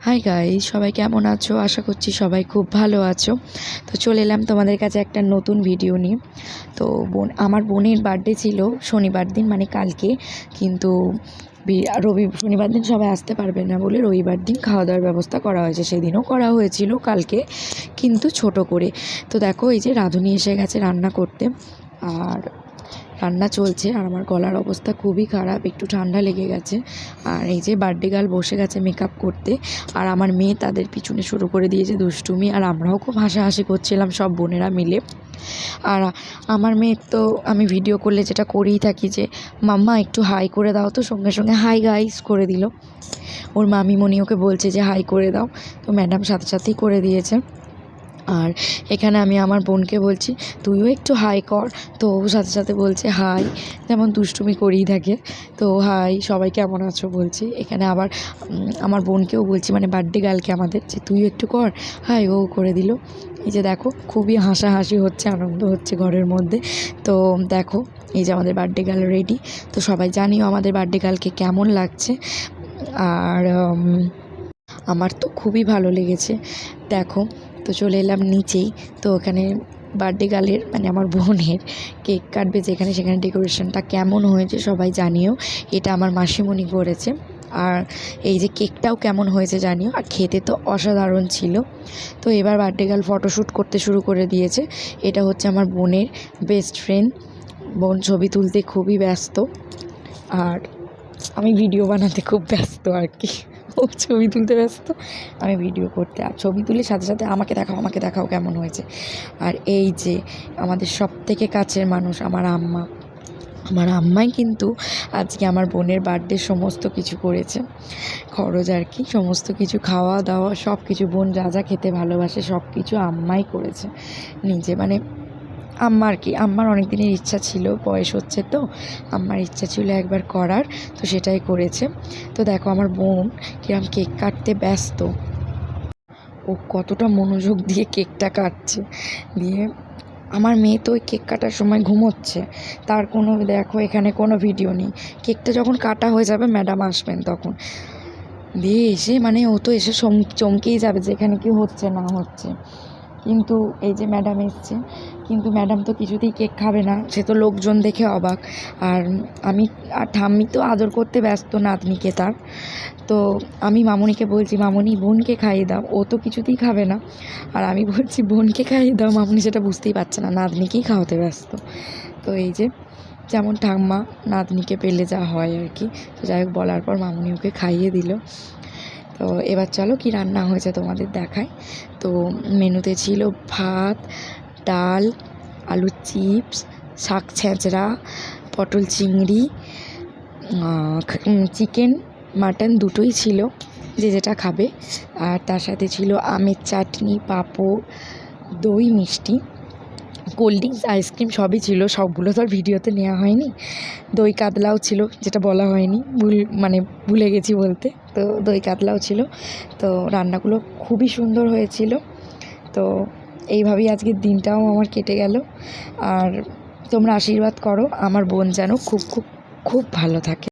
Hi guys, সবাই কেমন আছো? আশা করছি সবাই খুব ভালো আছো। তো চলে এলাম তোমাদের কাছে একটা নতুন ভিডিও নিয়ে। তো আমার বোনের বার্থডে ছিল শনিবার দিন, মানে কালকে। কিন্তু শনিবার দিন সবাই আসতে পারবে না বলে রবিবার দিন খাওয়া দাওয়ার ব্যবস্থা করা হয়েছে। সেদিনও করা হয়েছিল কালকে, কিন্তু ছোট করে। তো দেখো, এই যে রাঁধুনি এসে গেছে রান্না করতে, আর রান্না চলছে। আর আমার গলার অবস্থা খুবই খারাপ, একটু ঠান্ডা লেগে গেছে। আর এই যে বার্থডে গার্ল বসে গেছে মেকআপ করতে, আর আমার মেয়ে তাদের পিছনে শুরু করে দিয়েছে দুষ্টুমি। আর আমরাও খুব হাসাহাসি করছিলাম সব বোনেরা মিলে। আর আমার মেয়ে তো আমি ভিডিও করলে যেটা করেই থাকি, যে মাম্মা একটু হাই করে দাও, তো সঙ্গে সঙ্গে হাই গাইস করে দিল। ওর মামিমণি ওকে বলছে যে হাই করে দাও, তো ম্যাডাম সাথে সাথেই করে দিয়েছে। আর এখানে আমি আমার বোনকে বলছি তুইও একটু হাই কর, তো ও সাথে সাথে বলছে হাই, যেমন দুষ্টুমি করেই থাকে। তো হাই, সবাই কেমন আছো বলছি। এখানে আবার আমার বোনকেও বলছি, মানে বার্থডে গার্লকে আমাদের, যে তুইও একটু কর হাই। ও করে দিল। এই যে দেখো, খুবই হাসাহাসি হচ্ছে, আনন্দ হচ্ছে ঘরের মধ্যে। তো দেখো, এই যে আমাদের বার্থডে গার্ল রেডি। তো সবাই জানিও আমাদের বার্থডে গার্লকে কেমন লাগছে। আর আমার তো খুবই ভালো লেগেছে। দেখো, তো চলে এলাম নিচেই। তো ওখানে বার্থডে গার্লের, মানে আমার বোনের কেক কাটবে যেখানে, সেখানে ডেকোরেশনটা কেমন হয়েছে সবাই জানিও। এটা আমার মাসিমণি করেছে। আর এই যে কেকটাও কেমন হয়েছে জানিও। আর খেতে তো অসাধারণ ছিল। তো এবার বার্থডে গার্ল ফটোশ্যুট করতে শুরু করে দিয়েছে। এটা হচ্ছে আমার বোনের বেস্ট ফ্রেন্ড। বোন ছবি তুলতে খুবই ব্যস্ত, আর আমি ভিডিও বানাতে খুব ব্যস্ত আর কি। ও ছবি তুলতে ব্যস্ত, আমি ভিডিও করতে। আর ছবি তুলে সাথে সাথে আমাকে দেখাও, আমাকে দেখাও কেমন হয়েছে। আর এই যে আমাদের সবথেকে কাছের মানুষ, আমার আম্মা। আমার আম্মাই কিন্তু আজকে আমার বোনের বার্থডে সমস্ত কিছু করেছে, খরচ আর কি, সমস্ত কিছু খাওয়া দাওয়া সব কিছু। বোন যা যা খেতে ভালোবাসে সব কিছু আম্মাই করেছে নিজে। মানে আম্মার কি, আম্মার অনেক দিনের ইচ্ছা ছিল, বয়স হচ্ছে তো, আম্মার ইচ্ছা ছিল একবার করার, তো সেটাই করেছে। তো দেখো আমার বোন কিরম কেক কাটতে ব্যস্ত, ও কতটা মনোযোগ দিয়ে কেকটা কাটছে। দিয়ে আমার মেয়ে তো ওই কেক কাটার সময় ঘুমোচ্ছে, তার কোনো, দেখো এখানে কোনো ভিডিও নেই। কেকটা যখন কাটা হয়ে যাবে ম্যাডাম আসবেন তখন, দিয়ে এসে মানে ও তো এসে চমকেই যাবে যে এখানে কি হচ্ছে না হচ্ছে। কিন্তু এই যে ম্যাডাম এসছে, কিন্তু ম্যাডাম তো কিছুতেই কেক খাবে না, সে তো লোকজন দেখে অবাক। আর আমি আর ঠাম্মি তো আদর করতে ব্যস্ত নাতনিকে তার। তো আমি মামুনিকে বলছি, মামুনি বোনকে খাইয়ে দাও, ও তো কিছুতেই খাবে না। আর আমি বলছি বোনকে খাইয়ে দাও, মামুনি সেটা বুঝতেই পারছে না, নাতনিকেই খাওয়াতে ব্যস্ত। তো এই যে যেমন ঠাম্মা নাতনিকে পেলে যা হয় আর কি। তো যাই হোক, বলার পর মামুনি ওকে খাইয়ে দিল। তো এবার চলো কি রান্না হয়েছে তোমাদের দেখাই। তো মেনুতে ছিল ভাত, ডাল, আলুর চিপস, শাক ছেঁচড়া, পটল চিংড়ি, চিকেন, মাটন দুটোই ছিল, যে যেটা খাবে। আর তার সাথে ছিল আমের চাটনি, পাঁপড়, দই, মিষ্টি, কোল্ড ড্রিঙ্কস, আইসক্রিম সবই ছিল। সবগুলো তো আর ভিডিওতে নেওয়া হয়নি। দই কাতলাও ছিল, যেটা বলা হয়নি, ভুলে গেছি বলতে। তো দই কাতলাও ছিল। তো রান্নাগুলো খুবই সুন্দর হয়েছিল। তো এইভাবেই আজকের দিনটাও আমার কেটে গেল। আর তোমরা আশীর্বাদ করো আমার বোন যেন খুব খুব খুব ভালো থাকে।